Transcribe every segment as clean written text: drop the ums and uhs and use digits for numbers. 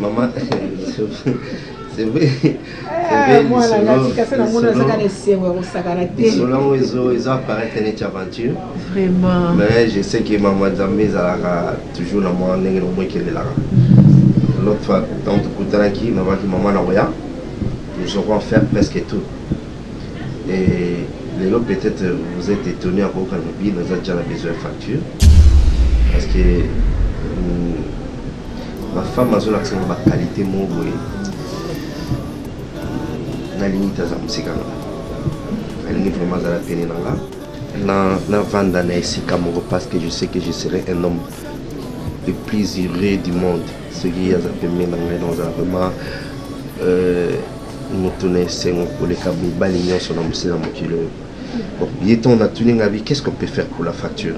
Maman, c'est vrai. Moi, selon ils apparaissent une aventure. Vraiment. Mais je sais que maman Zambé a toujours la moindre qui est là. L'autre fois, dans tout le temps qui maman Naoya, nous aurons fait presque tout. Et les autres, peut-être, vous êtes étonnés à quoi nous avons déjà besoin de facture. Parce que ma femme a besoin de qualité mot. La limite à la musique. Elle est vraiment à la peine. La vente parce que je sais que je serai un homme le plus heureux du monde. Ce qui est vraiment nous tourner pour les câbles balignon sur la moitié. Bon, on a tourné la vie. Qu'est-ce qu'on peut faire pour la facture?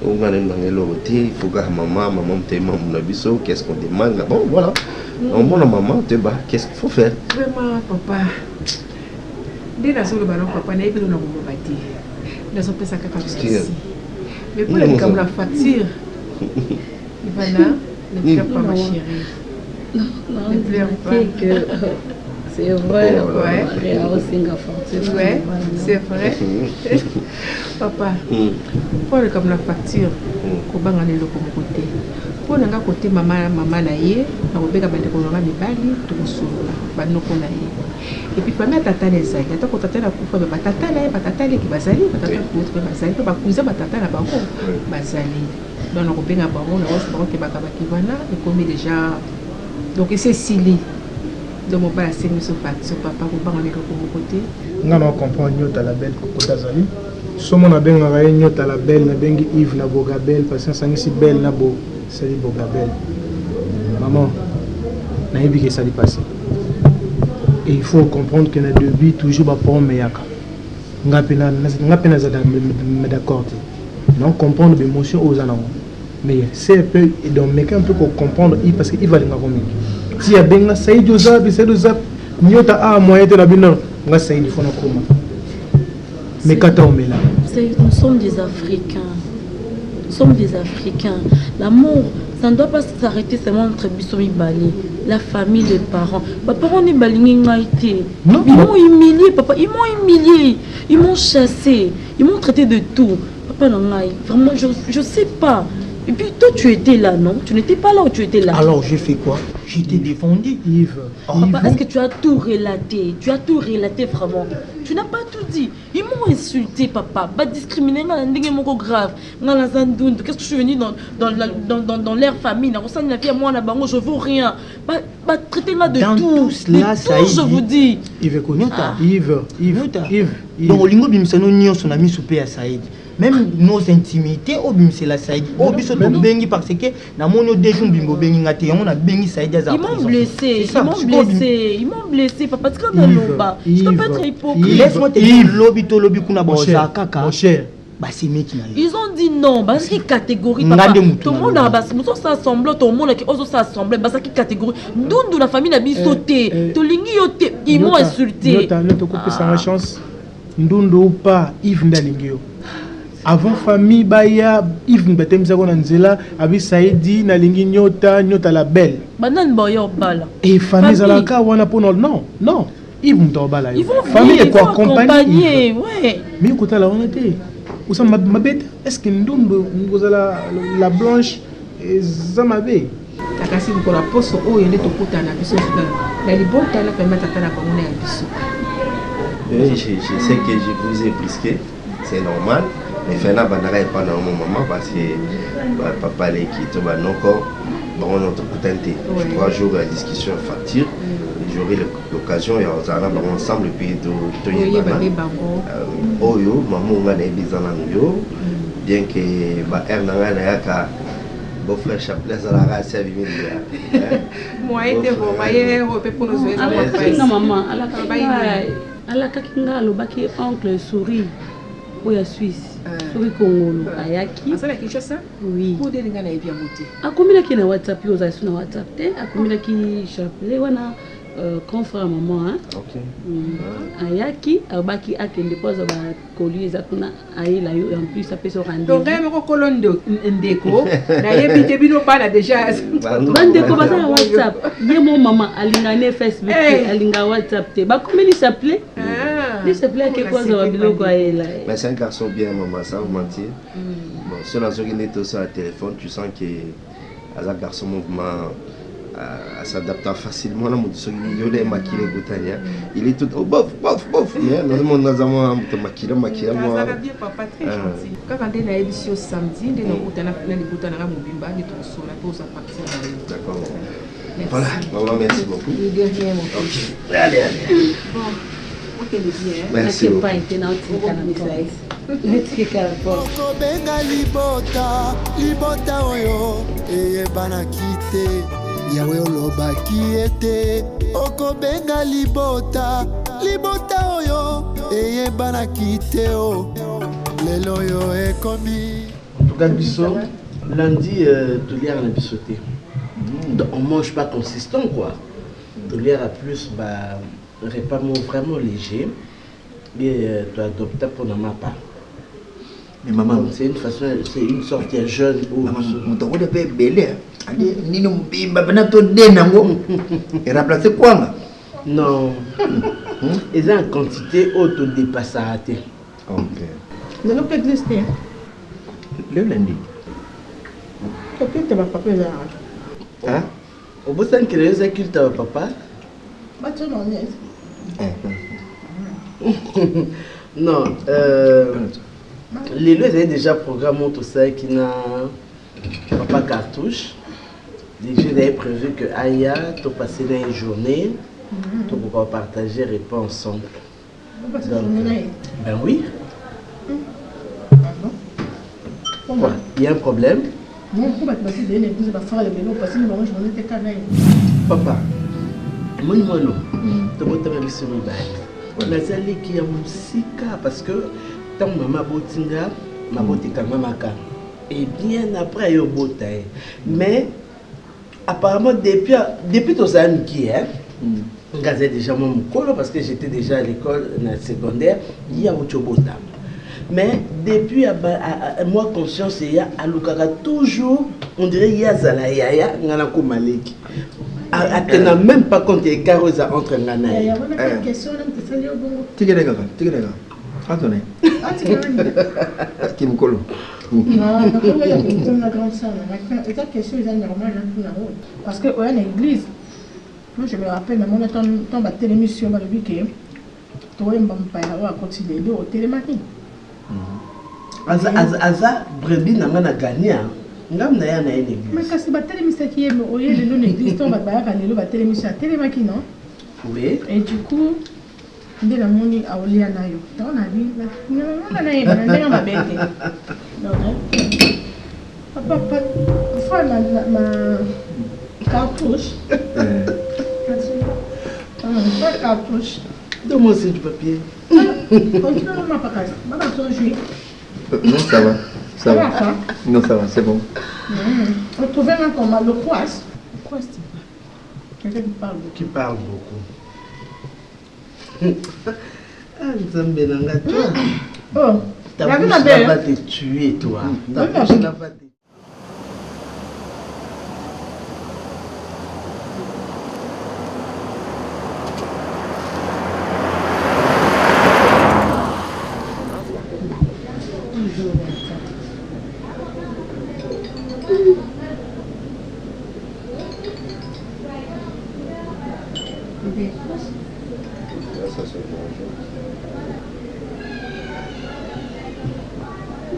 On a il faut que maman qu'est-ce qu'on demande? Bon, voilà. Mon maman, qu'est-ce qu'il faut faire? Vraiment, papa. Dès la soirée, papa n'a pas de nom pour bâtir. Nous sommes ça mais pour les comme la facture, Ivana, ne pleure pas, ma chérie. Ne pleure pas. C'est vrai, ouais, c'est vrai. Papa, pour les comme la facture, qu'on va aller le côté. Pour le côté maman naïe, on va faire des colorants de bali, tout le soir, banoko naïe. Et puis pas mettre tata les ailes. Attends quand tata la coupe, tata les qui basali, tata l'autre basali, pas cousin tata la banco, basali. Donc on va faire un baron, on va faire que bakaba qui va là, et comme déjà, donc c'est Sili. Donc on va essayer de se faire, papa, on va aller le côté. On comprend mieux ta la belle côté azali. Somo na benga rayon ta la belle na bengi Yves na bogabel parce que ça si belle na bo. Salut Bogabel. Maman, naïbi que ça lui passe. Et il faut comprendre que les deux vies toujours pas pour meyaka. Nga pena d'accord. Non comprendre l'émotion aux anons. Mais c'est un peu donc mais un peu pour comprendre parce qu'il va les ngomé. Si ya benga saïd ozab, c'est ozab. Nyota a moyen de la binor. Nga saïd faut na koma. Mais kata omela. Nous sommes des Africains. Nous sommes des Africains. L'amour, ça ne doit pas s'arrêter seulement entre Bissomi Bali, la famille, les parents. Papa, on est baligné. Ils m'ont humilié, papa. Ils m'ont humilié. Ils m'ont chassé. Ils m'ont traité de tout. Papa, non, vraiment, je ne sais pas. Et puis toi, tu étais là, non? Tu n'étais pas là ou tu étais là? Alors, j'ai fait quoi? J'ai été défendu, Yves. Papa, est-ce que tu as tout relaté? Tu as tout relaté, vraiment? Tu n'as pas tout dit. Ils m'ont insulté, papa. Pas discriminé, grave. Qu'est-ce que je suis venu dans leur famille? Je ne vaux rien. Pas traiter là de dans tout. Cela, de tout, je vous dis. Yves, Yves. Donc, Olingo Bimsano Nyon, son ami soupé à Saïd. Même nos intimités, c'est la Saïd. Parce que dans mon déjeuner, on a béni Saïd. Ils m'ont blessé. Ils m'ont blessé. Papa, parce que je ne peux pas être hypocrite. Laisse-moi te dire, lobby to lobby kuna boza kaka. Mon cher. Ils ont dit non, parce que catégorie tout le monde a s'assemblé, tout le monde a s'assemblé, parce que catégorie d'où la famille a bien sauté, ils m'ont insulté. Ndundu ou pas, Yves Ndalingio. avant famille baya Yves Mbetemza ko nanzela abi Saidi na lingi nyota la belle banane boyo bala et famille zalaka wana pour non Yves Mtobala famille est quoi accompagner ouais mais kota la wana te usa mabeta est-ce que ndumbu ngozala la blanche zamabe takasi ko la poso o yende to kutana biso na libota na pemba tatana ko mona ya biso. Je sais que je vous ai brisqué, c'est normal. Mais finalement, je ne pas dans mon moment parce que papa est qui est non encore. On a 3 jours de discussion facture. J'aurai l'occasion et on va ensemble puis de Oyo, maman on a bien que Ernanga beau-frère Chapelet à la race à vivre. Moi, je vais pour nous maman, à la kakinga lobaki oncle souris ou ya Suisse souris Congolo ayaki ça la Kinshasa oui pour des ngana bien monter akomila ki na WhatsApp yo za na WhatsApp te akomila ki Chapelet wana confrère maman hein OK ayaki abaki akende poza ba koli ezatuna ayela yo en plus ça peut se rendre donc même ko kolondo ndeko na yebi te bino bana déjà bandeko baza na WhatsApp ye mo maman alingane Facebook alinga WhatsApp te bakomeli Chapelet il s'appelait quelque chose à biloko ayela mais c'est un garçon bien maman ça vous mentir bon sur la zone net sur le téléphone tu sens que un garçon mouvement s'adapte facilement là il est tout bof nous avons maquillé ça va bien papa très gentil quand on est na émission samedi on est na libota na mobimba ni to so la pause à partir d'accord voilà maman merci beaucoup de rien mon fils allez bon OK bien merci pas internaute okobenga libota oyo eyebana kite yawe olobaki ete okobenga libota oyo eyebana kite o lelo oyo ekomi en tout cas biso lundi tolière na biso te on mange pas consistant quoi tolière à plus repas vraiment léger et tu adoptes pour ma part. Mais maman, c'est une façon, c'est une sorte de jeune ou maman, on t'a dit que belé. Allez, ni nous bimba benato denango. Et remplacer quoi? Non. Ils ont une quantité auto dépassée. OK. Vous n'avez pas existé. Le lundi. OK, tu vas pas faire ça. Hein? Au bout de 5 kilomètres, c'est qu'il t'a papa. Bah tu n'en es. Non, les deux avaient déjà programmé tout ça qui n'a pas cartouche. Déjà j'avais prévu que Aya tu passer une journée, tu pourras partager et repas ensemble. Ben oui. Quoi? Il y a un problème? Papa, moi tu vas te mettre sur le bail. Nazali qui a musika parce que tant maman botinga ma botika mamaka et bien après yo botaye mais apparemment depuis ton ami qui est gazé déjà mon colo parce que j'étais déjà à l'école secondaire il y a autre botam mais depuis moi conscience il y a alukaka toujours on dirait il y a zala yaya ngana ko maleki elle n'a même pas compté les carreaux entre Ngana. Il y a une question qui s'est dit. Tigre. Attendez. Qui me colle. Non, il y a une grande salle. La question est normale parce que ouais, l'église. Moi je me rappelle, mais on a tombé télémission dans le week-end. Toi et maman à continuer de télématique. Aza brebis n'a pas gagné. Mais quand c'est battu l'émission qui est au lieu de nous l'église, on va aller battre l'émission à télématique, non? Oui. Et du coup, on a moni à Olia Nayo. On a dit, on a dit, papa, ma cartouche. Pas cartouche. Donne-moi aussi du papier. Continue ma pacasse. Maman, ton jus. Non, ça va. Ça va. Non, ça va, c'est bon. On trouvait un combat, le poisse. Quoi c'est quelqu'un qui parle beaucoup. Ah, Nzambe nanga toi. Oh, Ta bouche là va te tuer, toi. Ta bouche là va te...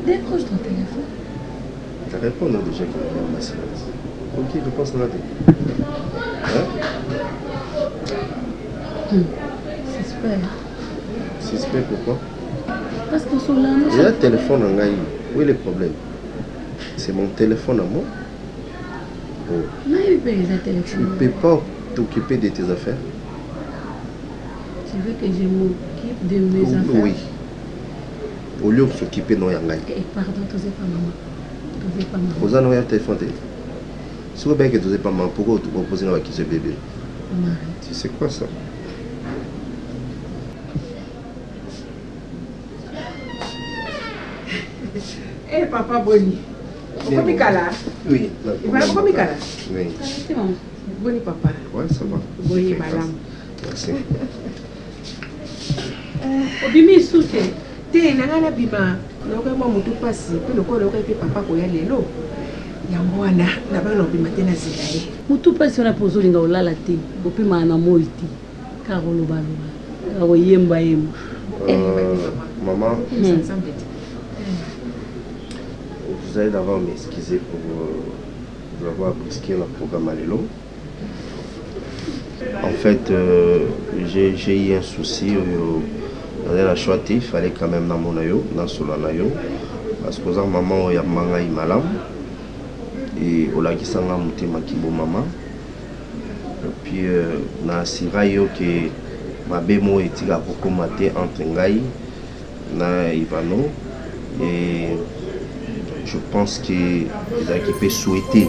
Décroche ton téléphone. Réponds déjà qu'il y a un message. Ok, je pense là. Suspect. Suspect pourquoi? Parce que sur la j'ai un téléphone en Gaï. Où est le problème? C'est mon téléphone à moi. Oh. Tu ne peux pas t'occuper de tes affaires. Tu veux que je m'occupe de mes affaires? Oui. Au lieu de s'occuper de nos yangai. Pardon, tu n'es pas maman. Tu n'es pas maman. Vous avez un téléphone. Si vous avez que tu n'es pas maman, pourquoi tu proposes avec ce bébé? Tu sais quoi ça? Eh papa Boni. Pourquoi Mikala? Oui. Pourquoi Mikala? Oui. C'est bon. Boni papa. Ouais, ça va. Boni madame. Merci. Obimi soute. Te nangana bima. Loka mwa mutu pasi. Pe loko loka pe papa ko ya lelo. Yango wana na bana obima te na zela ye. Mutu pasi wana pozo linga olala te. Opima na moiti. Karolo baloba. Karo yemba. Maman. Vous allez d'abord m'excuser pour vous avoir brisqué le programme à l'élo. En fait, j'ai eu un souci. Dans la choix, il fallait quand même dans mon ayo, dans Solanayo. Parce que maman, il y a manga malade. Et au lac Sanga Moutima Kibo maman. Et puis, na Sirayo que ma bémo est tiré pour maté entre Ngaï na Ivano. Et je pense qu'il peut souhaiter.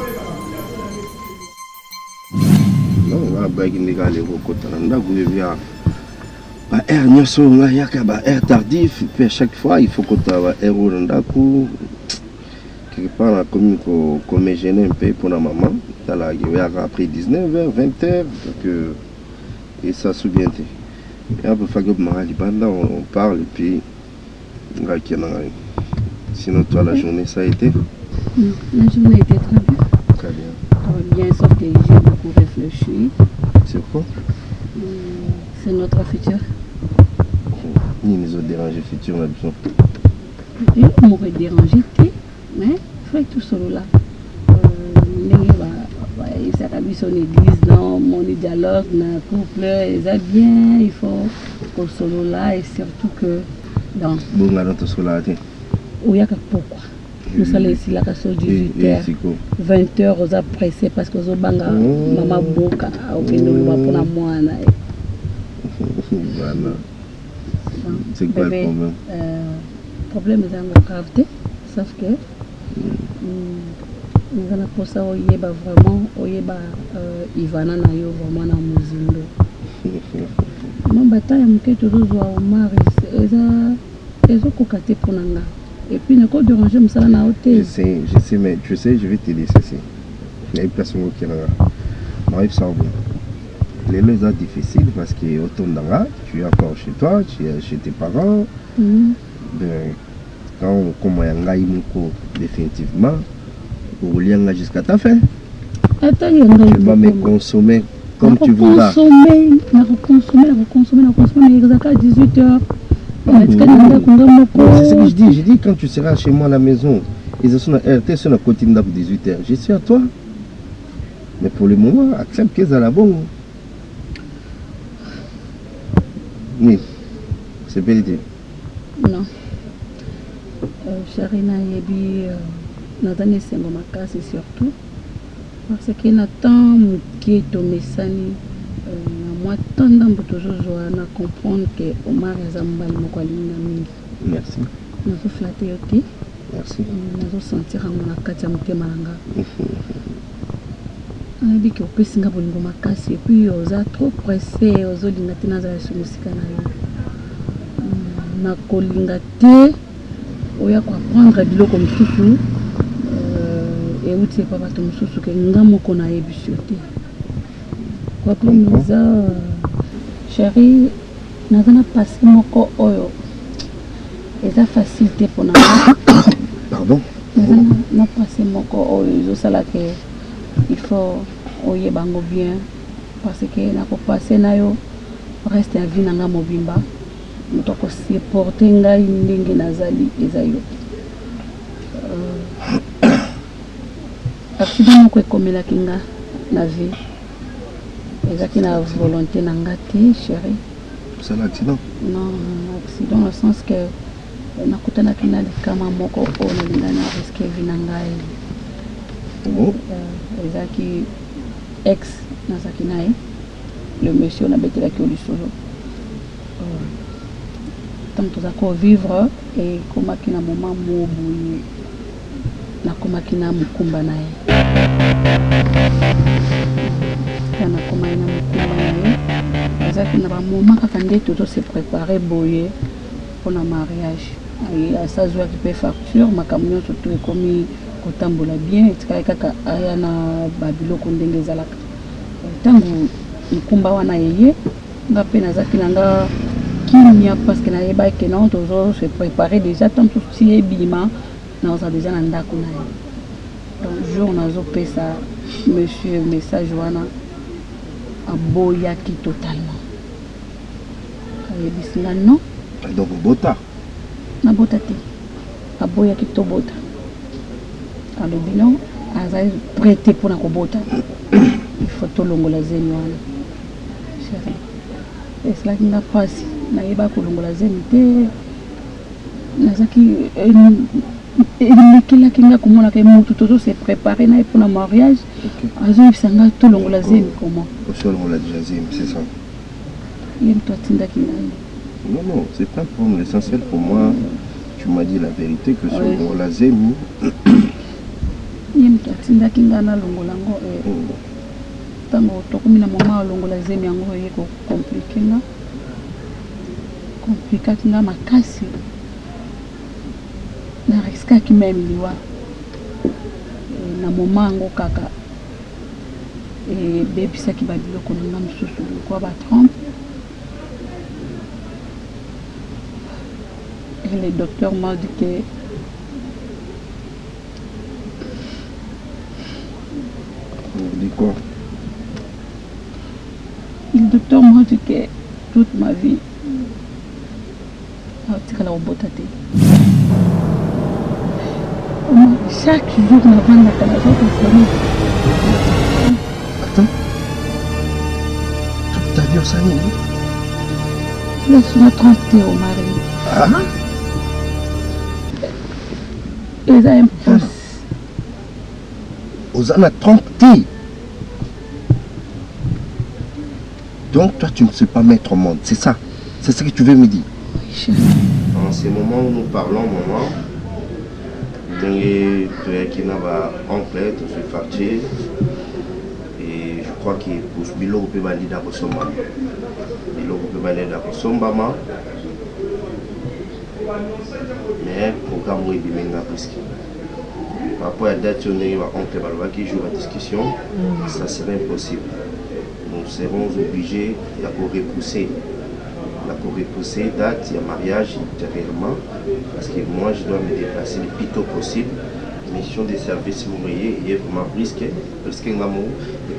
Non, on va baguer les gars, les recotes. On a voulu voir. Air nyoso nga yaka ba air tardif. Puis à chaque fois, il faut que tu aies air au rendaku. Quelque part, on a commis comme gêné un peu pour la maman. Tu as après 19h, 20h. Et ça se souvient. Et après, on parle et puis. Sinon, toi, la journée, ça a été? La journée a été très bien. Très bien. Bien, sauf que j'ai beaucoup réfléchi. C'est quoi? C'est notre futur. Ni nous ont dérangé futur, on a besoin. Oui, on m'aurait dérangé, mais il faut tout solo là. Il s'est habillé son église, non, mon dialogue, mon couple, ils aiment bien, il faut qu'on solo là et surtout que. Bon, on a notre solo là. Oui, pourquoi? Nous allons ici la casse 18h. 20h, on a pressé parce que nous avons maman boka, nous avons pour moi. Voilà. C'est quoi le problème? Le problème est la gravité, sauf que nous allons pour ça, vraiment, Ivana na yo vraiment na muzindo. Mon bataille, je suis toujours au mar, ils ont cocaté pour nanga. Et puis, ne pas déranger, je suis na hôtel. Je sais, mais tu sais, je vais te laisser. Il y a une personne qui est là. M'arrive ça. Les lois sont difficiles parce que tu es encore chez toi, tu es chez tes parents. Quand on commence à définitivement, on va jusqu'à ta fin. Tu vas me consommer comme tu voudras. Consommer, à 18h. C'est ce que je dis. Je dis quand tu seras chez moi à la maison, ils sont à RT sur la cotine d'ap 18h. Je suis à toi. Mais pour le moment, accepte qu'ils sont là bon. Oui, c'est vérité. Non. Charina Yebi, Nathan et Sengomaka, c'est surtout parce qu'il y a tant qui est au Messani. Moi, tant d'ambres toujours à comprendre que Omar et Zambal m'ont. Merci. Nous avons flatté aussi. Merci. Nous avons senti à mon akatiamke malanga. On a dit que au Pessinga Bolingo Makasi, et puis on a trop pressé aux autres d'Inatina Zayasu Musikana. Na kolingate oya koapprendre biloko mosusu euti epa bato mosusu ke nga moko nayebisi yo te koaprendre eza chéri naza na pasi moko oyo eza facile te mpona Pardon? na pasi moko oyo ezosala ke il faut oyeba yango bien parce que nakopase na yo reste ya vie na nga mobimba moto akosupporte ngai ndenge nazali eza yo accident moko ekomelaki nga na vie ezaki na volonté na nga te chéri. C'est l'accident? Non, accident dans le sens que nakutanaki na likama moko oyo nalinga na riske vie na ngai ezaki ex nazaki na ye le monsieur nabetelaki yo lisolo ntango toza kovivre ekomaki na moment moboye nakomaki na mokumba na ye nakomaki na mokumba na ye ezaki na bamoment kaka nde tozose prépare boye mpona mariage asazwaki mpe facture makambo nyonso to ekomi kotambola bien etikali kaka aya na babiloko ndenge ezalaka ntango mokumba wana yeye nga mpe nazaki na nga kimia parce que nayeba ke non tozose prépare déjà ntango tosi ebima naoza déjà na ndako na ye donc jour nazopesa monsieur message wana aboyaki totalement ayebisi nga non donc bota nabota te aboyaki tobota alobi non azali prêté mpona kobota il faut tolongola zemi wana chéri esalaki nga mpasi nayeba kolongola zemi te nazaki elekelaki nga komonaka motu tozose prépare na ye mpona mariage azoyebisa nga tolongola zemi comment osolongola déjà zemi c'est ça ye moto atindaki ngai. Non, non, c'est pas pour l'essentiel pour moi. Tu m'as dit la vérité que sur la zemi. Il atindaki nga na longola ngo tango tokomi na mama longola zemi yango ye ko compliqué nga makasi na riskaki même liwa na mama ngo kaka bebisaki babiloko na nga mosusu lokwa ba 30. Et le docteur m'a dit que dit quoi? Le docteur m'a dit que toute ma vie chaque jour avant la attends, toute ta vie au salon? Là, sur la 30 au mari. Ah? Ils ont un pouce. Aux années 30. Donc toi tu ne sais pas mettre au monde, c'est ça? C'est ce que tu veux me dire? Oui, chérie. En ces moments où nous parlons, maman, tu as oncle, tu es facture, et je crois que pour Bilo peut valider dans son maman. Bilo peut valider dans son maman. Mais pour Gamou et Bimenga presque. Par rapport à la date où oncle Balwa qui joue la discussion, ça serait impossible. Nous serons obligés de repousser. Repousser date, il y a mariage ultérieurement, parce que moi je dois me déplacer le plus tôt possible. Mission de service mourier et vraiment risqué, parce que je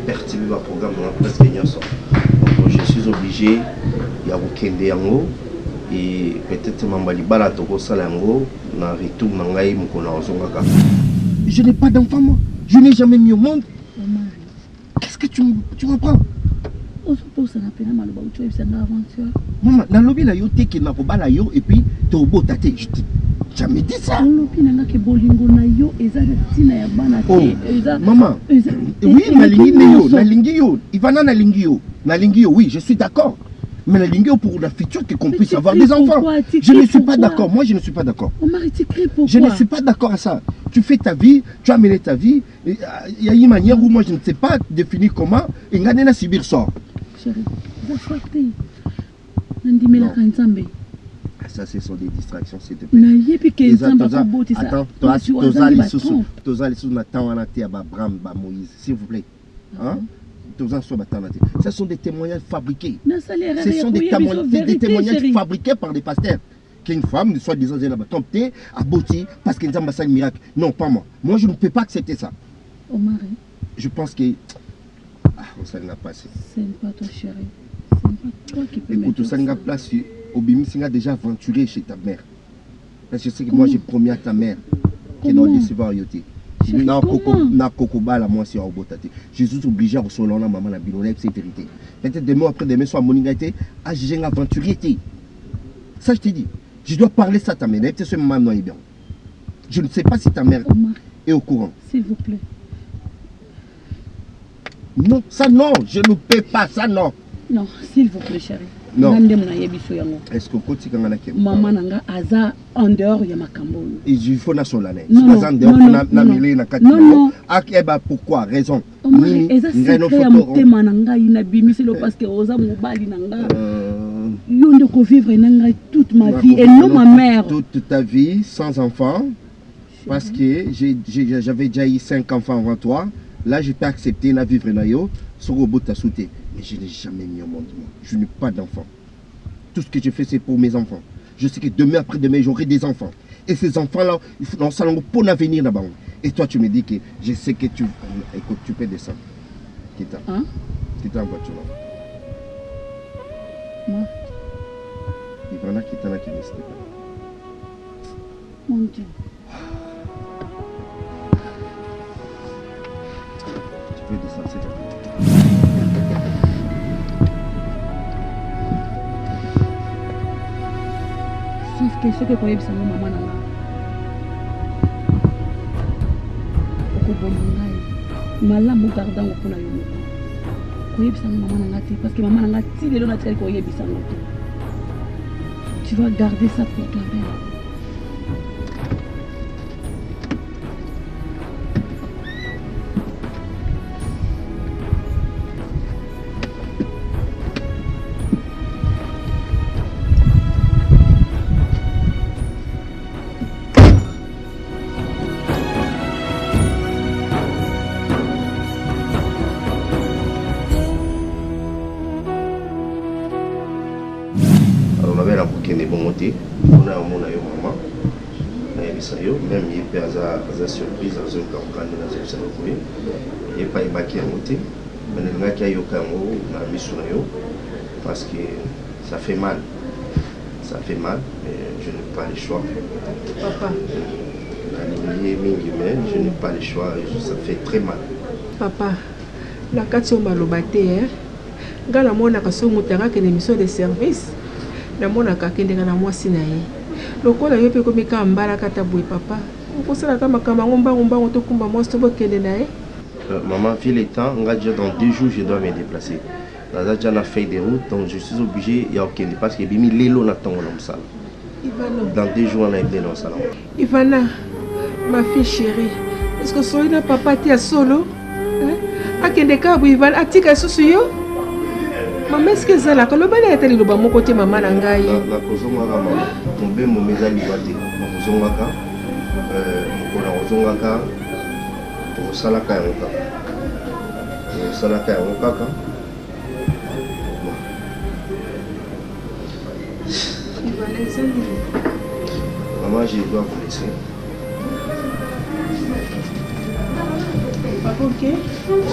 perturbe le programme presque donc je suis obligé de kende yango et peut-être mambali bala toko sala yango na retour na ngai mukona ozongaka. Je n'ai pas d'enfant moi, je n'ai jamais mis au monde. Qu'est-ce que tu m'apprends? Maman, dans le lobby là, tu es na kobala yo et puis tu es au beau tate. Je t'ai jamais dit ça. Maman, oui, nalingi yo. Ivana nalingi yo, oui, je suis d'accord. Mais nalingi yo pour la future qu'on puisse avoir des enfants. Je ne suis pas d'accord. Moi, je ne suis pas d'accord. Je ne suis pas d'accord à ça. Tu fais ta vie, tu as mené ta vie. Il y a une manière où moi je ne sais pas définir comment. Et gagner na subir ça. Chérie, Ça, ce sont des distractions, s'il te plaît. Attends, Moïse, s'il vous plaît. Hein? Ce sont des témoignages fabriqués. Ce sont des témoignages fabriqués par des pasteurs. Qu'une femme, soit disant, elle a tombé, abouti, parce qu'elle a un miracle. Non, pas moi. Moi, je ne peux pas accepter ça. Omar. Je pense que. Ça n'a pas assez. C'est pas toi, chérie. C'est pas toi qui peux. Écoute, ça n'a pas place. Obimi, tu as déjà aventuré chez ta mère. Parce que je sais que moi, j'ai promis à ta mère qu'elle doit décevoir Yoté. Je suis obligé à recevoir la maman, la binonette, c'est vérité. Peut-être demain après demain, soit mon ingrédient, j'ai un aventurier. Ça, je te dis. Je dois parler ça à ta mère. Je ne sais pas si ta mère est au courant. S'il vous plaît. Non, ça non, je ne peux pas, ça non. Non, s'il vous plaît, chérie. Non. Est-ce que tu as dit maman nanga aza en dehors ya makambo. Il faut na solane. Non. Pourquoi? Raison. Parce que oza mobali nanga. Yo ndeko vivre nanga toute ma vie et non ma mère. Toute ta vie sans enfant. Parce que j'avais déjà eu 5 enfants avant toi. Là, je peux accepter de vivre là sur le bout de ta sauté. Mais je n'ai jamais mis au monde. Je n'ai pas d'enfants. Tout ce que je fais, c'est pour mes enfants. Je sais que demain, après-demain, j'aurai des enfants. Et ces enfants-là, il faut un salon pour l'avenir là-bas. Et toi, tu me dis que je sais que tu... Écoute, tu peux descendre. Kita. Hein? Kita en voiture là. Non. Il va y en a qui t'en a qui me disent. Mon Dieu. Tu peux descendre, c'est tout. Sauf que ce que vous voyez, c'est maman nanga. Malamu garda ngopona yo moko. Koyebisa maman nanga te parce que maman nanga ti lelo na tel koyebisa ngopona. Tu vas garder ça pour toi-même. Même il peut avoir surprise dans un camp il n'y a pas de bac à monter. Mais il y a parce que ça fait mal. Ça fait mal, mais je n'ai pas le choix. Papa. Je n'ai pas le choix, ça fait très mal. Papa, la carte malobate, gala mona kasomutanga que l'émission de service. La mona kakende na moi sinaye. Lokola yo pe komika mbala kata boy papa. On sala kama kama ngomba to kumba moi to bokende nae. Maman, file le temps, déjà dans 2 jours je dois me déplacer. Là déjà na fait des routes donc je suis obligé ya okende parce que bimi lelo na tongo na msala. Ivana. Dans 2 jours on a été dans le salon. Ivana, ma fille chérie, est-ce que soina papa ti a solo? Akende ka bu Ivana atika susu yo? Maman est-ce que ça là quand le bana était le bamo côté maman na ngai? La kozonga maman. Tombe mo mezali bati. Kozonga ka mokona kozonga ka osalaka yango kaka. Osalaka yango kaka. Maman, je dois vous laisser. Papa, ok?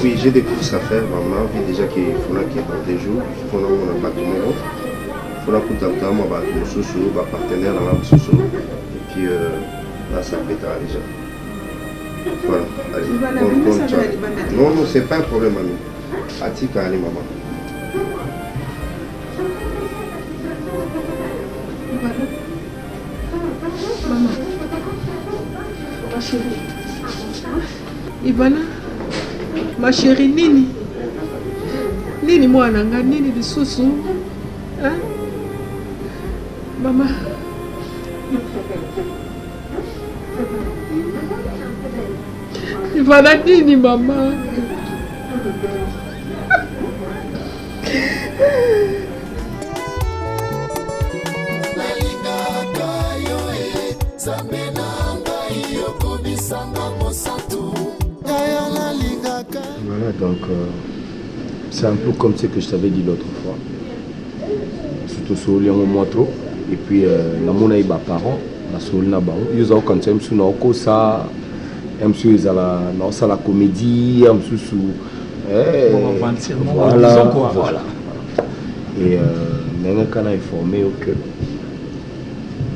Oui, j'ai des courses à faire, maman. Puis déjà qu'il faut là qu'il y ait dans 2 jours. Il faut là mon appartement. Il faut là pour t'attendre, mon partenaire dans la sous. Et puis là, ça pétera déjà. Voilà. Allez, non, non, c'est pas un problème, mamie. Atika, allez, maman. Maman, ma chérie. Ivana, ma chérie, Nini moi nanga, Nini de Soussou. Hein? Maman. Ivana, Nini, maman. Nalinga Voilà, donc c'est un peu comme ce que je t'avais dit l'autre fois. Surtout sur le moment trop. Et puis la monnaie est parents, la soul n'a pas. Ils ont quand même sous nos ça, la comédie, voilà. Et maintenant qu'on a informé que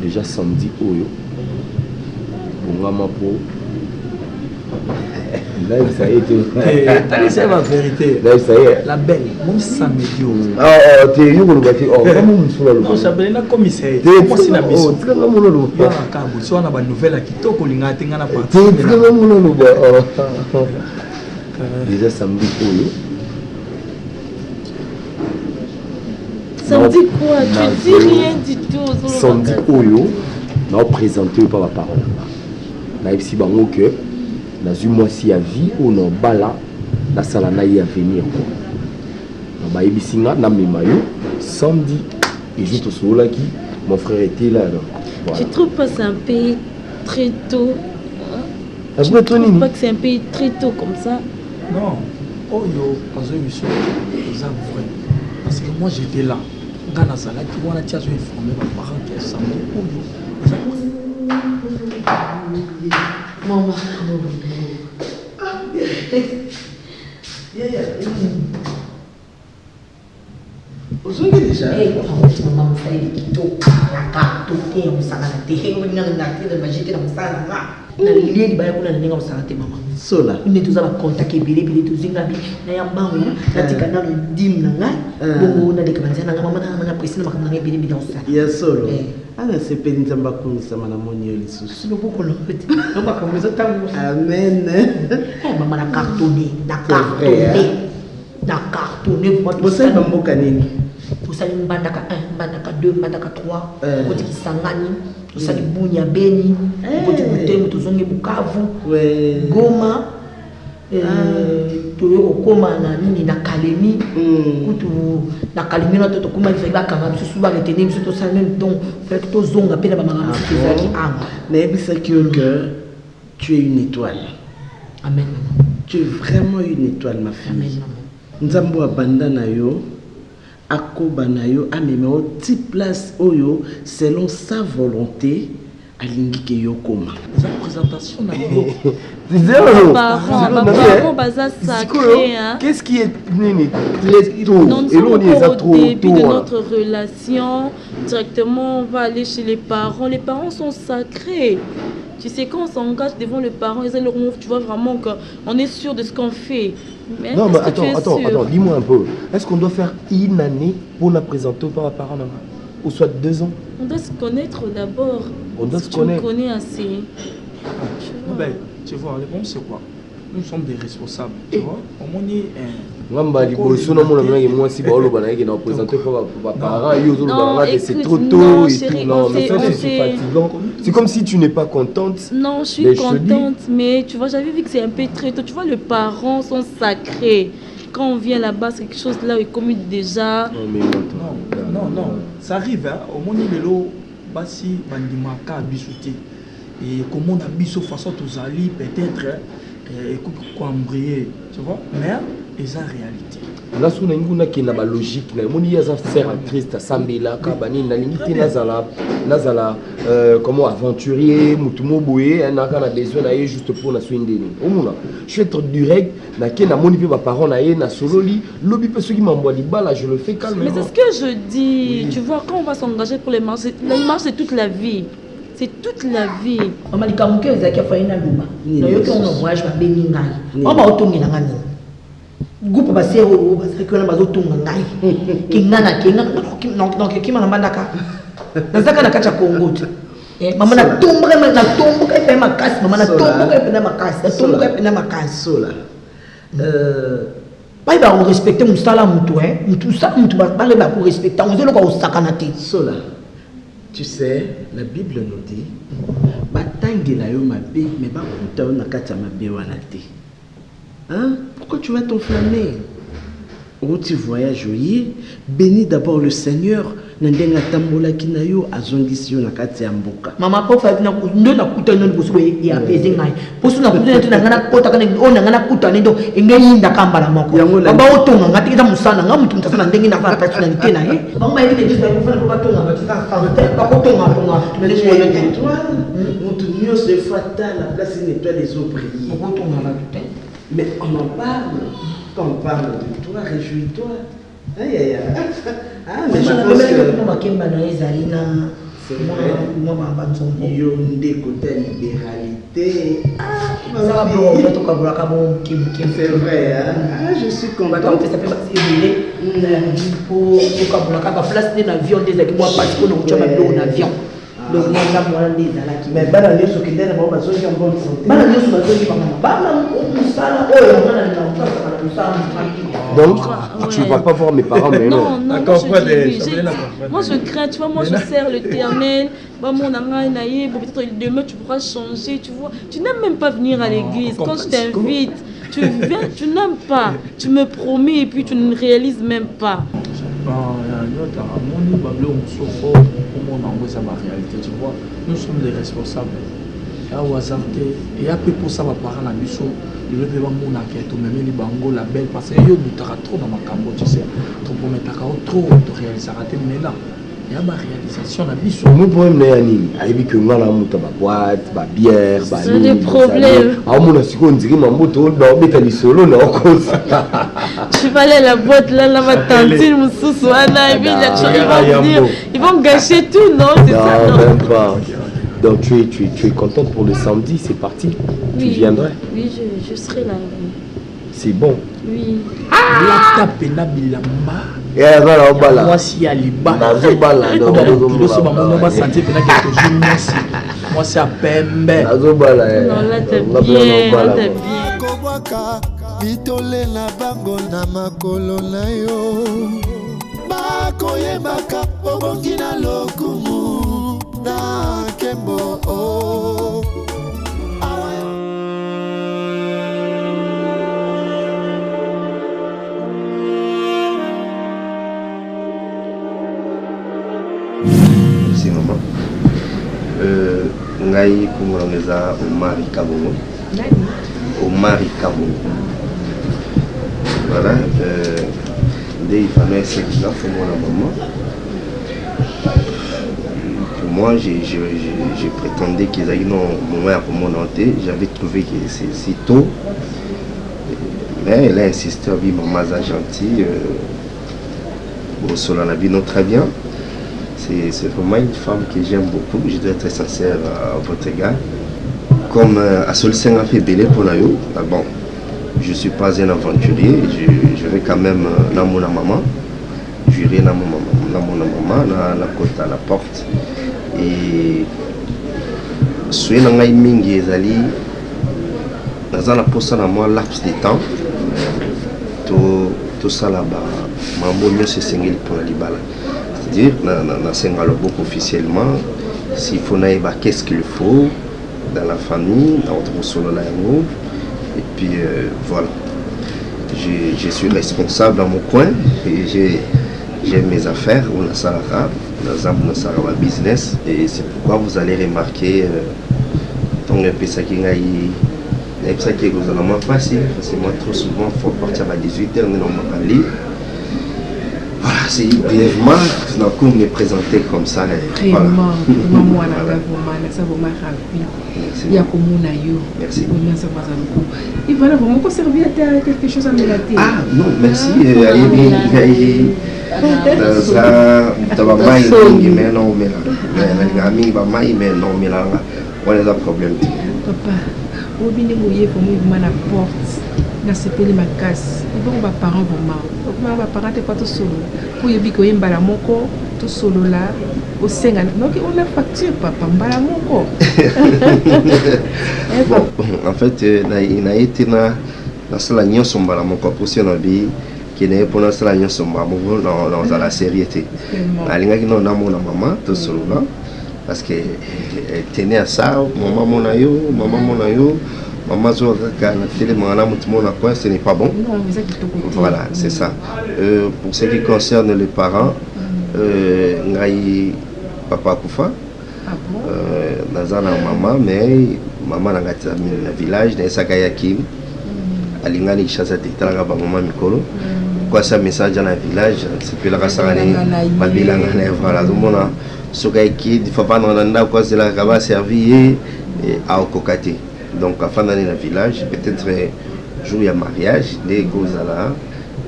déjà samedi Oyo, pour là, ça y est. C'est la vérité. Là, ça y est. La belle, mon samedi. Ah, tu es où le bâti? Oh, comment on se non, ça s'appelle un commissaire. Comment c'est la mission? Tu as mon nom. Il y a un câble. Si on a une nouvelle qui toque, on a un appart. Tu as mon nom. Déjà samedi Oyo. Samedi quoi? Tu dis rien du tout. Samedi Oyo, on a présenté par la parole. On a ici bango que dans une moitié à vie ou non bala la salana y à venir quoi. On va ici na memayo samedi et juste au soir là qui mon frère était là donc. Voilà. Tu trouves pas c'est un pays très tôt? Tu ne trouves pas que c'est un pays très tôt comme ça? Non. Oh yo, parce que monsieur, c'est vrai. Parce que moi j'étais là. Dans la salle, tu vois, on a déjà informé mes parents qui est samedi. Oh yo. Maman. Ozongi déjà. Maman, ça y est, qui toque. Tout est en salade. On a une majorité dans salade. Na lili ba yakuna ninga musarate mama sola ne tuzaba contacter bele tous zingabi na ya bangu natika na dim nanga bongo na dekabanza nanga mama na presina makamna bele bele osala ya solo ana sepeli nzamba kunisa mana monyo lisusu sino boko no peti no makamza tangu amen mama na cartonné bosai bamboka nini osali mbandaka 1 mbandaka 2 mbandaka 3 koti kisangani osali bunya beni koti kutemu tozonge Bukavu Goma toyo kokoma na nini na Kalemi kutu na Kalemi na toto kuma ifaiba kanga bisu ba retene bisu to sala même donc fait to zonga pena ba manga bisu zaki anga na ebisa que tu es une étoile. Amen. Tu es vraiment une étoile ma fille. Amen. Nzambo abanda na yo akoba na yo ameme o ti place oyo selon sa volonté alingi ke yo koma. Sa présentation na yo. Parents baza sacré hein. Qu'est-ce qui est nini très tôt et l'on est à trop début de notre relation directement on va aller chez les parents sont sacrés. Tu sais, quand on s'engage devant le parent, tu vois vraiment qu'on est sûr de ce qu'on fait. Mais non, mais attends, dis-moi un peu. Est-ce qu'on doit faire une année pour la présenter par un parent ou soit 2 ans? On doit se connaître d'abord. On doit se connaître. Tu me connais assez. Tu vois, le bon c'est quoi? Nous sommes des responsables, tu vois. On est c'est trop tôt et tout. Non, mais ça c'est fatigant. C'est comme si tu n'es pas contente. Non, je suis contente, mais tu vois, j'avais vu que c'est un peu très tôt. Tu vois, les parents sont sacrés. Quand on vient là-bas, c'est quelque chose là où ils communiquent déjà. Non, ça arrive. Au moins, il est là, basi, bandimaka, bisouté. Et comment on a mis cette façon tous ali peut-être. Écoute quoi embrayer, tu vois, mais c'est la réalité. Là, si on a une logique, on y a faire triste, Sambela, Kabani, Nalingi, Nazala, comment aventurier, Moutumo Boué, un a besoin d'aller juste pour la soin de nous. Je suis trop direct, na moni pe ba parents na sololi, lobby pe ceux qui m'envoient des balles, je le fais calmement. Mais c'est ce que je dis, tu vois, quand on va s'engager pour les marches, c'est toute la vie. C'est toute la vie. Maman li kamuke ezaki afanya na luba. Na yo ke on voyage ba bengi ngai. Mama otongela ngani. Groupe ba sero ba seko na bazotonga ngai. Kingana donc kimana mandaka. Nazaka na kacha Kongo. Mama na tomboka pe makasi, mama na tomboka pe na makasi, na tomboka pe na makasi sola. Ba ba on respecter musala mutu mutu sa mutu ba ba ko respecter on zelo ko sakana te. Sola. Tu sais, la Bible nous dit batangela yo mabe mais ba kuta na kata mabe wana te. Hein? Pourquoi tu vas t'enflammer? Où tu voyages, bénis d'abord le Seigneur. Nandenga tambolaki na yo azongisi yo na kati ya mboka. Mama po fa na ndo na kuta ndo boso ya peze ngai. Poso na kuta ndo ngana kota kana ona ngana kuta ndo engeyinda kambala moko. Baba otonga ngati kita musana nga mutu mtasana ndengi na fa personnalité na ye. Bamba yeli de juste ko fa tonga ba tita fa ba ko tonga mais je dis toi mutu mieux c'est fatal la place une étoile les eaux brillent. Ko tonga la putain. Mais on en parle. Quand on parle de toi, réjouis-toi. Aïe aïe aïe. Ah, mais je pense que... C'est vrai. Yo nde côté libéralité. C'est vrai, hein? Ah, je suis content. Mais donc, tu ne vas pas voir mes parents, mais non. Moi je crains, tu vois, moi je sers l'Éternel. Peut-être demain tu pourras changer, tu vois. Tu n'aimes même pas venir à l'église. Quand je t'invite, tu viens, tu n'aimes pas. Tu me promets et puis tu ne réalises même pas. Nous sommes les responsables. Au hasard, et après pour ça, ma parent a mis son. Il veut vraiment mon enquête, même les bango, la belle, parce que yo nous t'as trop dans ma cambo, tu sais. Trop pour mettre trop de réaliser raté, mais là, il y a ma réalisation à biso. Mon problème n'est rien. Aïe que moi là, mon tabac boîte, ma bière, ma c'est des problèmes. Ah mon a on dirait ma moto, dans métal solo, non cause. Tu vas aller à la boîte là, ma tantine, mon sous et puis ils vont gâcher tout, non? C'est ça, non? Même pas. Donc tu es contente pour le samedi, c'est parti. Oui, tu viendrais? Oui, je serai là. Oui. C'est bon. Oui. La tapena bilamba. Et alors là, on va là. Moi si à Liba. Moi c'est à Pembe. Non, là t'es bien, là t'es bien. Bitole na bango na makolo na yo. Bakoyebaka obongi na lokumu. Na kembo oh. Merci maman. Ngai kumongeza Omari Kabongo. Omari Kabongo. Voilà. Il fallait ce qu'il a fait moi la maman. Moi, je prétendais qu'ils avaient mon hanté. J'avais trouvé que c'est si tôt. Mais elle a insisté, oui, maman, gentille. Bon, cela n'a bien très bien. C'est vraiment une femme que j'aime beaucoup. Je dois être sincère à votre égard. Comme à Solsen a fait belé pour nous, bon, je ne suis pas un aventurier. Je vais quand même dans mon maman. J'irai dans mon maman, dans la côte à la porte. Et soyez dans la mingi ezali dans la poste na moi laps de temps tout ça là-bas mambo mieux c'est singel pour la libala, c'est-à-dire na senga le beaucoup officiellement s'il faut naïba qu'est-ce qu'il faut dans la famille dans votre solo là et puis voilà je suis responsable dans mon coin et j'ai mes affaires on a ça dans le business et c'est pourquoi vous allez remarquer tant que ça qui est ça qui est gouvernement facile parce que moi trop souvent il faut partir à 18h mais on m'a parlé voilà c'est brièvement tout d'un coup me présenter comme ça vraiment maman na vraiment ça vous m'a ravi il y a comme on a eu merci il va vraiment servir à quelque chose à mélater ah non merci ça tava mais non mais là mais non mais là on a un problème papa au bini moye pour moi na porte na sepeli ma casse ils vont ba parents vraiment donc ma parents pas tout solo pour yebi ko yembala moko tout solo là au senga donc on a facture papa mbala moko en fait il a été na sala nyonso mbala moko pour si on a bi qui n'est pas dans la nyonso mbala dans la sérieuté alinga ki non na mona maman tout solo là parce que elle tenait à ça maman monayo maman zo ka na télé mangana mutumo na quoi ce n'est pas bon voilà c'est ça pour ce qui concerne les parents ngai papa kufa naza na mama mais mama nanga na village na esaka ya Kim alingani chasa titalanga ba mama mikolo quoi ça message na village c'est que la kasangani babilanga na voilà tout monde soka ki faut pas nanda quoi c'est la kaba servir et à okokati donc afin d'aller na village peut-être jour ya mariage des gozala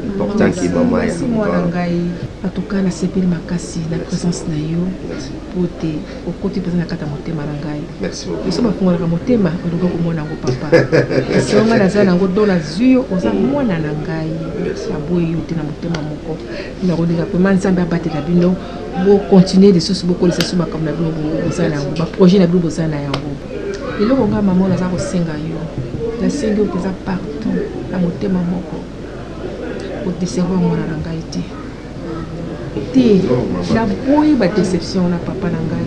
important qui maman ya en tout cas na sepeli makasi la présence na yo pote au côté de na kata motema na ngai merci beaucoup so ba fungola ka motema ndoko ko mona ngo papa so nga na zana ngo dola zuyo oza mwana na ngai aboye yo te na motema moko na ko dinga pe manzambe abatela bino bo continuer de soso bo kolisa so ba comme na bino bo zana ngo ba projet na bino bo zana yango eloko nga maman na za ko senga yo la senga yo pesa partout na motema moko au décevoir mon anangaïté. Té, la boye ba déception na papa nangai.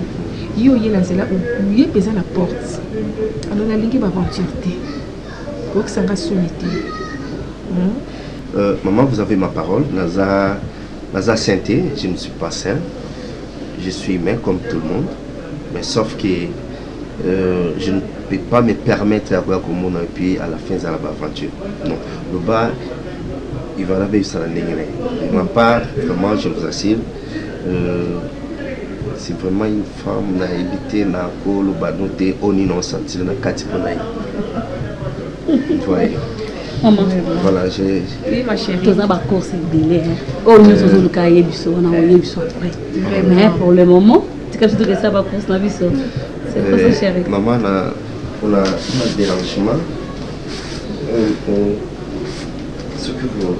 Yo yé là où yé pesa la porte. Alors la ligue ba aventure té. Pour que ça va soniter. Maman, vous avez ma parole. Naza sainté, je ne suis pas saint. Je suis humain comme tout le monde. Mais sauf que je ne peux pas me permettre d'avoir comme mon et puis à la fin ça va aventure. Non, le bas il va la ça la ligne. De ma part, vraiment, je vous assure, c'est vraiment une femme qui a évité na kolo banoté on innocent na katiponaï. Maman. Voilà, j'ai. Oui, ma chérie. Tout ça, bah, course délai. Oh, nous sommes le cahier du son, on a oublié du son après. Mais pour le moment, c'est comme si tu restes à la course, on a vu ça. C'est pas ça, chérie. Maman, on a un dérangement. Ce que vous...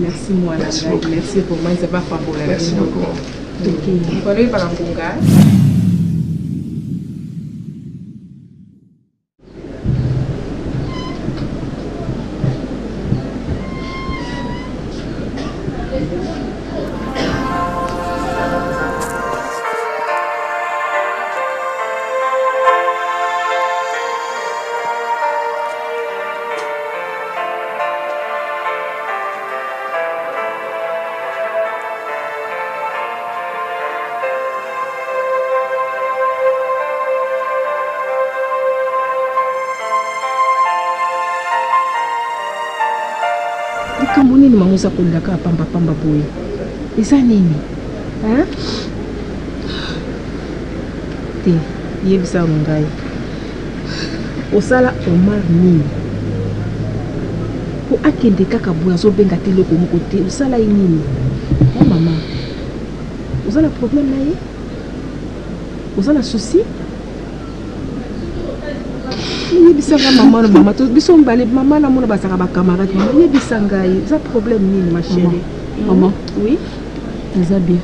Merci moi la merci pour moi c'est pas pour la merci beaucoup. OK. Pour lui par un conga. Kamoni ni mamuza kundaka pamba boy. Eza nini? Hein? Te, yebisa ngai. Osala Omar nini? Po akende kaka boya zo benga te loko moko te. Osala nini? Oh maman. Osala problème na ye? Osala souci? Yebisanga maman to biso mbale maman na mona basaka ba camarade maman yebisanga ça problème nini ma chérie maman oui ça bien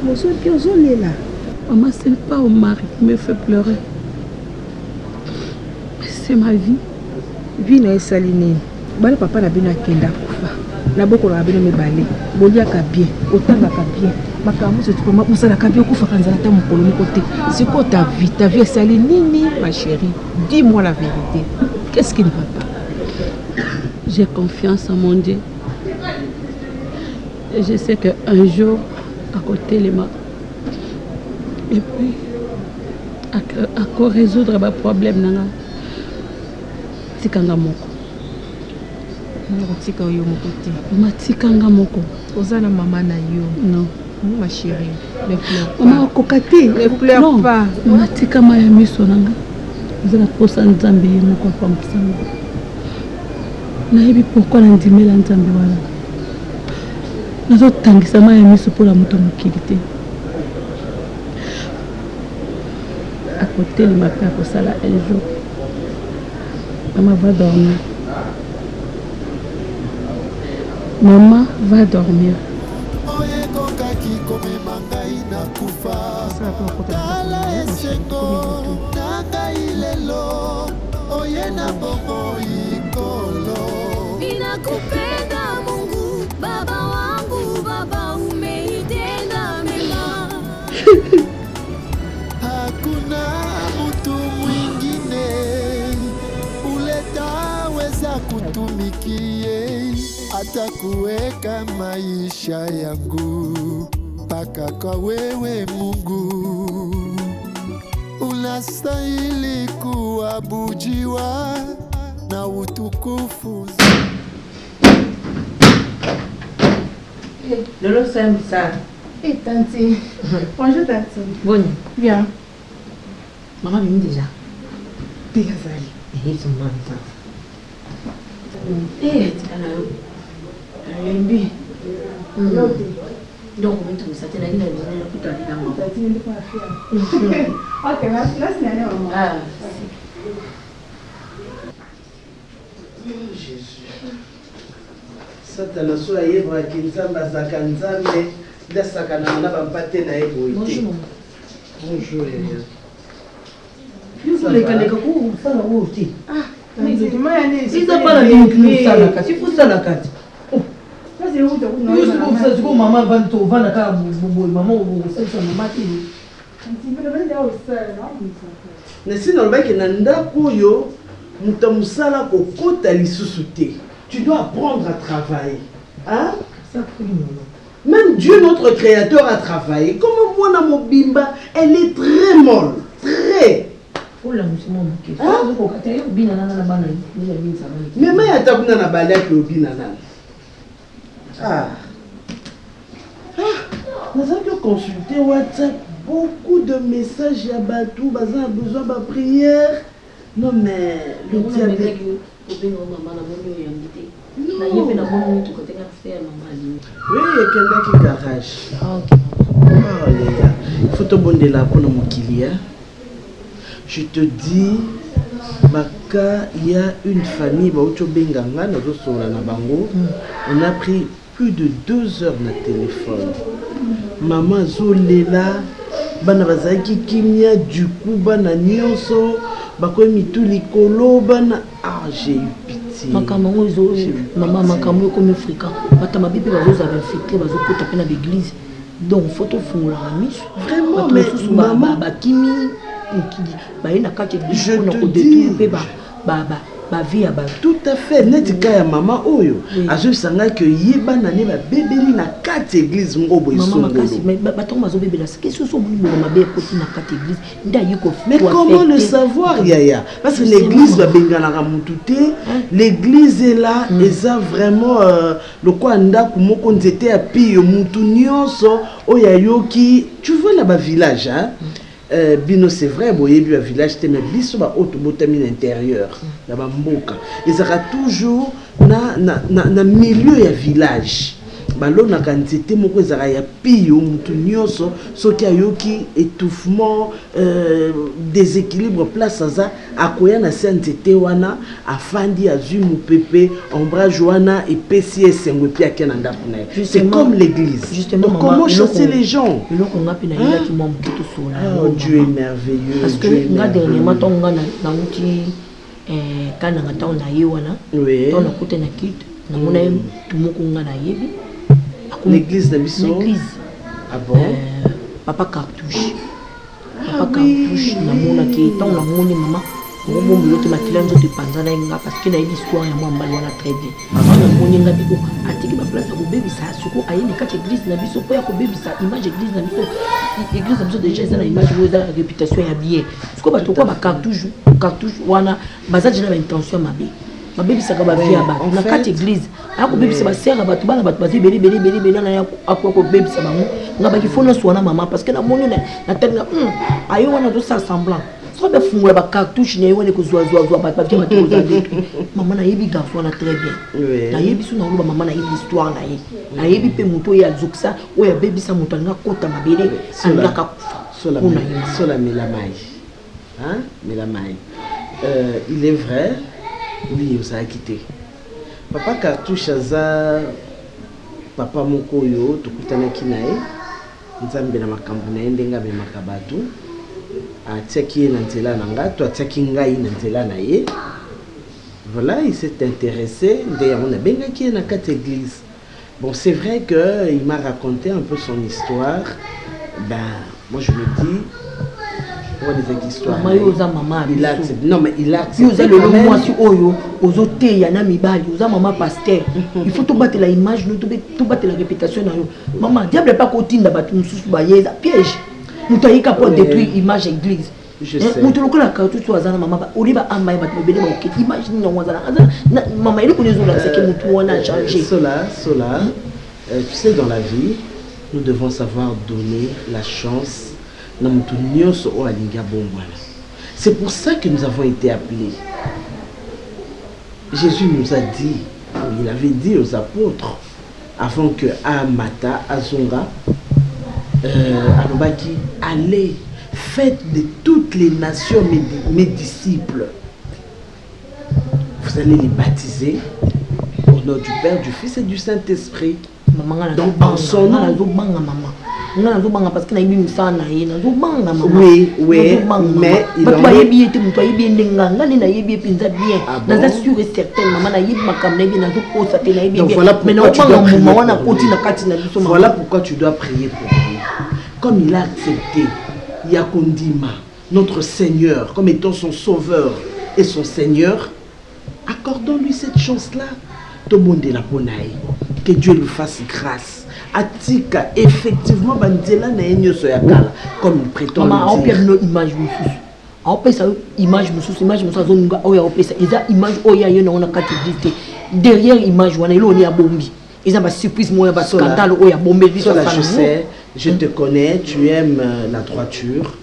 mon soeur qui est là maman c'est pas Omar qui me fait pleurer c'est ma vie na esaline bana papa na bino akenda kufa na boko na bino mebale boliaka bien otangaka bien makambo c'est comment usala kabio kufa kanzala ta mokolo moko te c'est quoi ta vie esali nini ma chérie dis-moi la vérité qu'est-ce qui ne va pas j'ai confiance en mon Dieu et je sais que un jour à côté les mains et puis à quoi résoudre les problèmes nanga tikanga moko tika yo moko te matikanga moko ozana mama na yo non ma chérie, ne pleure pas. Maman, kokati, ne pleure non. pas. Matika maya miso nanga. Zala kosa nzambe moko kwa msanga. Na hivi pourquoi na ndimela nzambe wala. Nazo tangisa maya miso pour la moto mokilité. À côté le matin pour ça là un jour. Maman va dormir. Maman va dormir. Tala esengo na ngai lelo oye na bomoi kolo. Ninakupenda Mungu baba wangu, baba umeitenda mema. Hakuna mtu mwingine uletaweza kutumikie hata kuweka maisha yangu mpaka kwa wewe Mungu. Unastahili kuabudiwa na utukufu. Lolo simple ça. Eh, Tanti. Bonjour, Tanti. Bonne. Bien. Maman vient déjà. Déjà, Zali. Et ils sont mal. Eh, tu as la lembi. Donc, on va te mettre la ligne pour ta vie. Ok, merci. Là, c'est la maman. Ah, Jésus. Satana so ayeba kinzamba zakanzambe la sakana na bampate na ebo ite. Bonjour Elia. Vous les connaissez comment ça là aussi. Ah, Tanti, moi, ils ont pas la vie ça la carte. Il faut ça la carte. ça, c'est où tu as dit maman va te voir la carte maman ça maman qui. Tanti, mais le monde est au sol, non? Na sino lobaki na ndako yo muta musala kokota lisusu te. Tu dois apprendre à travailler. Hein? Ça Même Dieu, notre créateur, a travaillé. Comme moi, dans mon bimba, elle est très molle. Très. Oh là, c'est mon bouquet. Mais moi, il y a un balai qui est binana. Ah. Nous avons consulté WhatsApp. Beaucoup de messages. Il y a Batou, Bazin a besoin de prière. Non, mais le diabète. Oui, il y a quelqu'un qui garage. Oh, Léa. Il faut te bonner là pour mon kilia. Je te dis, il y a une famille, on a pris plus de 2 heures de téléphone. Maman Zolela, bana bazaki kimia du coup bana nyonso, bakomi tout likolo bana. Ah, j'ai eu pitié. Makambo zo maman makambo comme fréquent. Batama bibi bazo avait infiltré bazo kota pena l'église. Donc photo fungula misu. Vraiment mais maman bakimi qui na kati je te dis vie à tout à fait net ka ya maman oyo azo sanga que yeba na ne ba bébéli na kati église ngobo isongolo mais baton mazo bébé la question so mo mabe koti na kati église nda yiko mais comment le savoir yaya parce que l'église va bengana ka mutu te l'église est là et ça vraiment le quoi ndako moko nzete ya piyo mutu nyonso oya yoki tu vois là bas village hein. Bino c'est vrai, boye bi village te mais biso ba auto botamine intérieur na ba mboka ezaka toujours na milieu ya village balona quantité moko ezaka ya piyo mutu nyonso soki ayoki étouffement déséquilibre place aza akoya na sentete wana afandi azui mupepe ombrage wana et pesi esengwe pi akena ndako na ye c'est comme l'église justement comment chasser les gens oh Dieu est merveilleux parce que nga dernièrement tonga na muti kana ngata na ye wana to na kote na kit na mona tumoko nga na yebi l'église de Bisso. L'église. Ah bon? Papa Cartouche. Papa Cartouche. Na mona ki tant la moni maman. On bon bilote makila nzoto panzana nga parce que na histoire ya moi mbali wana très bien. Na moni nga biko atiki ba place ko bébé ça suko ayene kati église na biso po ya ko bébé ça image église na biso. Église na biso déjà ça na image wo za réputation ya bien. Suko ba to ko ba Cartouche wana bazaji na intention mabe. Ma bébé ça va bien ba na kati église ako bébé ça va sert batu bana batu bazi beli na ako bébé ça ba nga ba ki fona swana maman parce que na moni na tanga ayo wana do ça semblant so be fungula ba cartouche ne yone ko zwa batu ba to za maman na yebi garçon na très bien na yebi suna lo maman na yebi histoire na ye na yebi pe muto ya zuksa o ya bébé ça muto nga kota mabele anga ka sola milamai hein milamai il est vrai. Oui, on a quitté. Papa Cartouche aza papa moko yo tukutana kinae nzambe na makambo na ndenga be makabatu atiaki na nzela na ngato atiaki ngai na nzela na ye voilà il s'est intéressé d'ailleurs on a bengaki na kati église bon c'est vrai que il m'a raconté un peu son histoire ben moi je me dis On des histoires. Maman, il a accepté. Non, mais il a accepté. Vous avez le moi si oyo, aux autres, il y a un ami bali, vous avez maman pasteur. Il faut tout battre la image, tout battre la réputation. Maman, diable pas côté n'a pas tout sous bailler, ça piège. Nous t'avons qu'à pas détruire l'image église. Je sais. Nous t'avons que la carte tout ça, maman, Oliva Amay, bébé, imagine non, maman, il connaît ce que nous avons changé. Cela, tu sais, dans la vie, nous devons savoir donner la chance. C'est pour ça que nous avons été appelés. Jésus nous a dit, il avait dit aux apôtres, avant que Amata, Azonga, Alobaki, allez, faites de toutes les nations mes disciples. Vous allez les baptiser au nom du Père, du Fils et du Saint-Esprit. Donc, en son nom. Parce que oui, mais il en est... Donc voilà pourquoi tu dois prier pour lui. Comme il a accepté Yakondima, notre Seigneur, comme étant son sauveur et son Seigneur, accordons-lui cette chance-là. Tout le monde est là pour naï. Que Dieu lui fasse grâce. Atika, effectivement, Bandela na enyo soyakala, comme il prétend le dire. On perd nos images, on perd sa image, image, zonga, oya, on perd sa image, oya, yon on a catégorisé. Derrière image, on est à bombi. Ils ont une surprise, moi, un scandale, oya, bombé. Je sais, je te connais, tu aimes la droiture.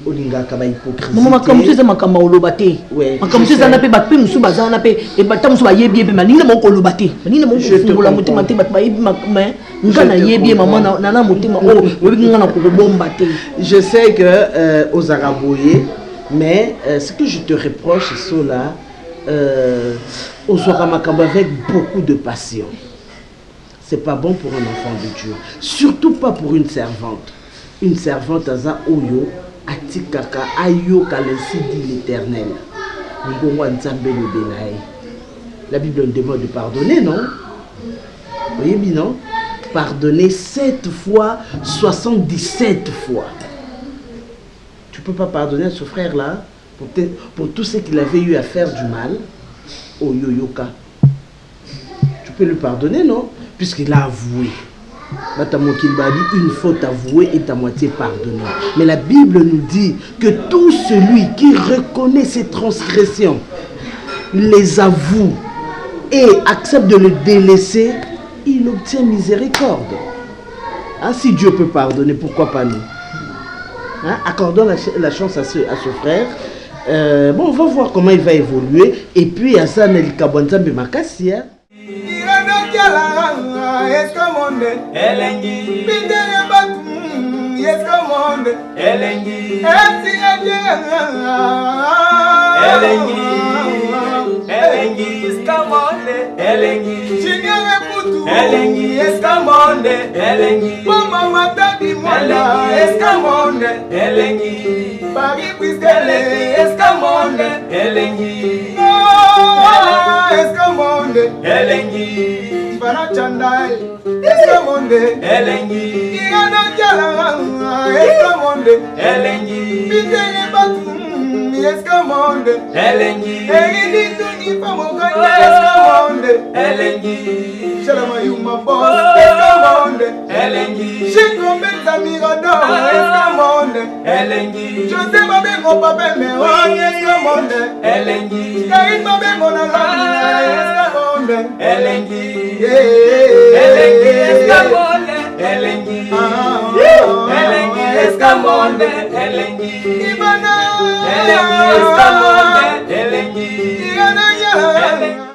Olinga kaba hypocrisie. Maman comme tu sais makamba olobate. Ouais. Comme tu sais na pe batpe musu baza na pe e batam musu ba yebi be maninga moko olobate. Maninga moko fungula mutima te bat ba yebi makama ngana yebi maman na mutima o webi ngana ko bomba te. Je sais que aux Araboyés, mais ce que je te reproche c'est cela aux Makamba avec beaucoup de passion. C'est pas bon pour un enfant de Dieu, surtout pas pour une servante. Une servante aza oyo atikaka ayoka l'ainsi dit l'Éternel. La Bible nous demande de pardonner, non? Oui, bien non? Pardonner 7 fois, 77 fois. Tu peux pas pardonner à ce frère-là pour tout ce qu'il avait eu à faire du mal au yoyoka. Tu peux lui pardonner, non? Puisqu'il a avoué. Une faute avouée est à moitié pardonnée. Mais la Bible nous dit que tout celui qui reconnaît ses transgressions, les avoue et accepte de le délaisser, il obtient miséricorde. Hein, si Dieu peut pardonner, pourquoi pas nous? Hein, accordons la chance à ce frère. Bon, on va voir comment il va évoluer. Et puis, à ça, Nelly Kabwanzambe Makassi. Est-ce que monde elengi bindele batu est-ce que monde elengi elengi est-ce que monde elengi chingere putu elengi est-ce que monde elengi mama matadi mwana est-ce que monde elengi Paris Quisquele est-ce que monde elengi est-ce que monde elengi Bana Chandai, est-ce que monde elengi Irana Jala, est-ce que monde elengi Bitele Batu, est-ce que monde elengi Eridi Tuni Pamoka, est-ce que monde elengi Shalama Yuma Boss, est-ce que monde elengi Shiko Benza Mirador, est-ce que monde elengi José Mabengo Pape Mero, est-ce que monde elengi Karim Mabengo Nalani, est-ce que monde elengi Elengi escamonde, elengi, elengi escamonde, elengi, ibana, elengi escamonde.